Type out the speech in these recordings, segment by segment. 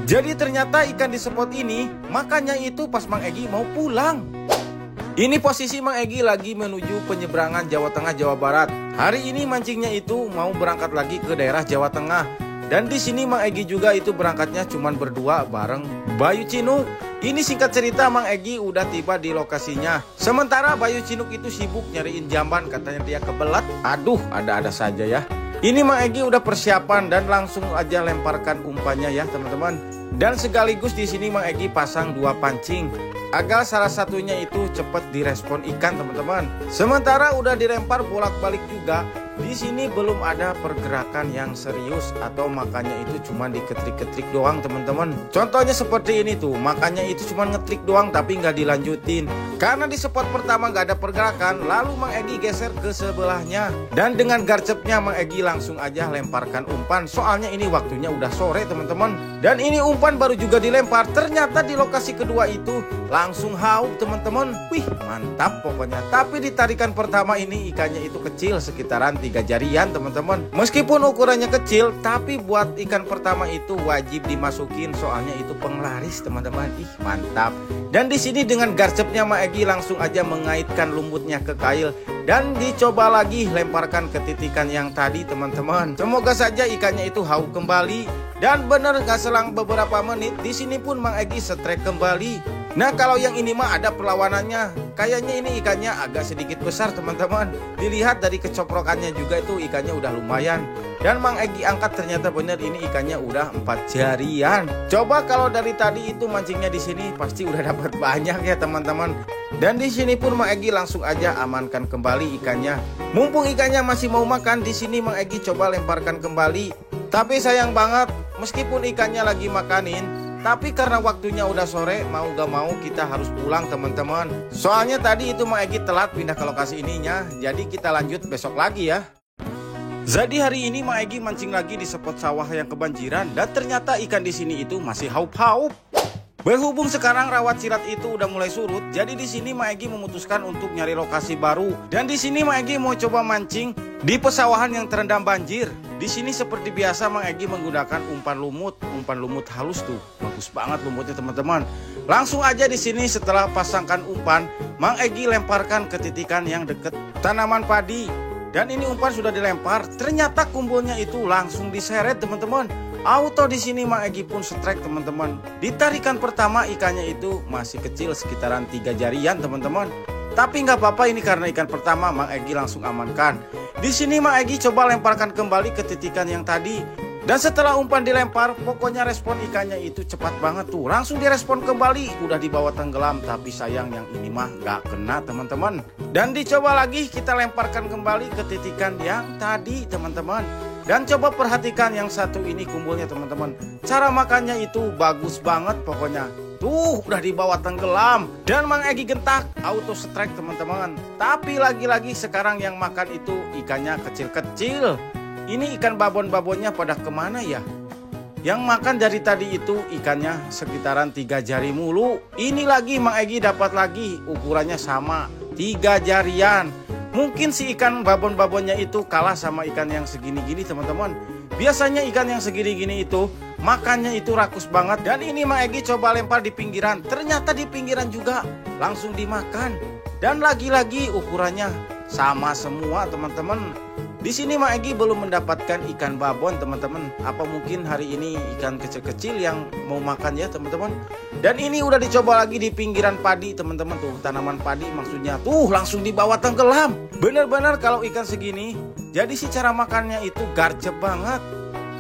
Jadi ternyata ikan di spot ini makannya itu pas Mang Egi mau pulang. Ini posisi Mang Egi lagi menuju penyeberangan Jawa Tengah Jawa Barat. Hari ini mancingnya itu mau berangkat lagi ke daerah Jawa Tengah. Dan di sini Mang Egi juga itu berangkatnya cuman berdua bareng Bayu Cinuk. Ini singkat cerita Mang Egi udah tiba di lokasinya. Sementara Bayu Cinuk itu sibuk nyariin jamban, katanya dia kebelat. Aduh, ada-ada saja ya. Ini Mang Egi udah persiapan dan langsung aja lemparkan umpannya ya teman-teman. Dan sekaligus di sini Mang Egi pasang 2 pancing agar salah satunya itu cepat direspon ikan teman-teman. Sementara udah dilempar bolak-balik juga, di sini belum ada pergerakan yang serius atau makannya itu cuma diketrik-ketrik doang teman-teman. Contohnya seperti ini tuh, makannya itu cuma ngetrik doang tapi nggak dilanjutin. Karena di spot pertama nggak ada pergerakan, lalu Mang Egi geser ke sebelahnya. Dan dengan garcepnya Mang Egi langsung aja lemparkan umpan. Soalnya ini waktunya udah sore teman-teman. Dan ini umpan baru juga dilempar, ternyata di lokasi kedua itu langsung hauk teman-teman. Wih mantap pokoknya. Tapi di tarikan pertama ini ikannya itu kecil, sekitaran 3 jarian teman-teman. Meskipun ukurannya kecil, tapi buat ikan pertama itu wajib dimasukin, soalnya itu penglaris teman-teman. Ih mantap. Dan di sini dengan garcepnya Mang Egi langsung aja mengaitkan lumputnya ke kail dan dicoba lagi lemparkan ke titikan yang tadi teman-teman. Semoga saja ikannya itu hauk kembali. Dan bener gak selang beberapa menit, di sini pun Mang Egi setrek kembali. Nah kalau yang ini mah ada perlawanannya. Kayaknya ini ikannya agak sedikit besar teman-teman. Dilihat dari kecoprokannya juga itu ikannya udah lumayan. Dan Mang Egi angkat, ternyata bener ini ikannya udah 4 jarian. Coba kalau dari tadi itu mancingnya di sini pasti udah dapat banyak ya teman-teman. Dan di sini pun Mang Egi langsung aja amankan kembali ikannya. Mumpung ikannya masih mau makan, di sini Mang Egi coba lemparkan kembali. Tapi sayang banget, meskipun ikannya lagi makanin, tapi karena waktunya udah sore, mau gak mau kita harus pulang teman-teman. Soalnya tadi itu Mang Egi telat pindah ke lokasi ininya. Jadi kita lanjut besok lagi ya. Jadi hari ini Mang Egi mancing lagi di spot sawah yang kebanjiran. Dan ternyata ikan di sini itu masih haup-haup. Berhubung sekarang rawat sirat itu udah mulai surut, jadi di sini Mang Egi memutuskan untuk nyari lokasi baru. Dan di sini Mang Egi mau coba mancing di pesawahan yang terendam banjir. Di sini seperti biasa Mang Egi menggunakan umpan lumut halus tuh. Bagus banget lumutnya teman-teman. Langsung aja di sini setelah pasangkan umpan, Mang Egi lemparkan ke titikan yang deket tanaman padi. Dan ini umpan sudah dilempar, ternyata kumpulnya itu langsung diseret teman-teman. Auto di sini Mang Egi pun strike teman-teman. Di tarikan pertama ikannya itu masih kecil, sekitaran 3 jarian teman-teman. Tapi nggak apa-apa, ini karena ikan pertama Mang Egi langsung amankan. Di sini Mang Egi coba lemparkan kembali ke titikan yang tadi. Dan setelah umpan dilempar, pokoknya respon ikannya itu cepat banget tuh. Langsung direspon kembali, udah dibawa tenggelam. Tapi sayang yang ini mah nggak kena teman-teman. Dan dicoba lagi kita lemparkan kembali ke titikan yang tadi teman-teman. Dan coba perhatikan yang satu ini kumpulnya teman-teman. Cara makannya itu bagus banget pokoknya. Tuh udah dibawa tenggelam. Dan Mang Egi gentak, auto strike teman-teman. Tapi lagi-lagi sekarang yang makan itu ikannya kecil-kecil. Ini ikan babon-babonnya pada kemana ya? Yang makan dari tadi itu ikannya sekitaran 3 jari mulu. Ini lagi Mang Egi dapat lagi, ukurannya sama 3 jarian. Mungkin si ikan babon-babonnya itu kalah sama ikan yang segini-gini teman-teman. Biasanya ikan yang segini-gini itu makannya itu rakus banget. Dan ini Mang Egi coba lempar di pinggiran. Ternyata di pinggiran juga langsung dimakan. Dan lagi-lagi ukurannya sama semua teman-teman. Di sini Mang Egi belum mendapatkan ikan babon teman-teman. Apa mungkin hari ini ikan kecil-kecil yang mau makan ya teman-teman. Dan ini udah dicoba lagi di pinggiran padi teman-teman tuh. Tanaman padi maksudnya. Tuh langsung dibawa tenggelam. Bener-bener kalau ikan segini, jadi si cara makannya itu garcep banget.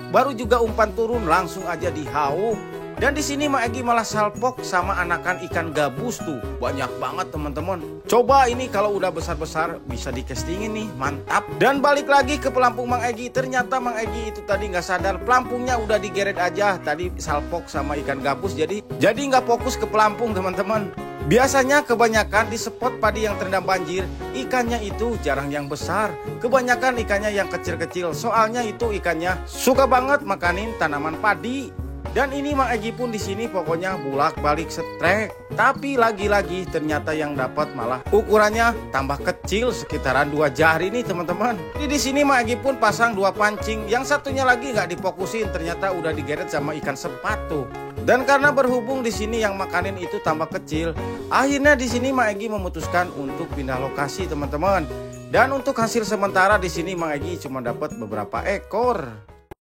Baru juga umpan turun langsung aja dihauk. Dan di sini Mang Egi malah salpok sama anakan ikan gabus tuh. Banyak banget teman-teman. Coba ini kalau udah besar-besar bisa dicastingin nih, mantap. Dan balik lagi ke pelampung Mang Egi. Ternyata Mang Egi itu tadi nggak sadar pelampungnya udah digeret aja. Tadi salpok sama ikan gabus, jadi nggak fokus ke pelampung teman-teman. Biasanya kebanyakan di spot padi yang terendam banjir, ikannya itu jarang yang besar. Kebanyakan ikannya yang kecil-kecil. Soalnya itu ikannya suka banget makanin tanaman padi. Dan ini Mang Egi pun di sini pokoknya bolak-balik setrek. Tapi lagi-lagi ternyata yang dapat malah ukurannya tambah kecil sekitaran 2 jari nih teman-teman. Jadi di sini Mang Egi pun pasang 2 pancing, yang satunya lagi nggak difokusin, ternyata udah digeret sama ikan sepatu. Dan karena berhubung di sini yang makanin itu tambah kecil, akhirnya di sini Mang Egi memutuskan untuk pindah lokasi teman-teman. Dan untuk hasil sementara di sini Mang Egi cuma dapat beberapa ekor.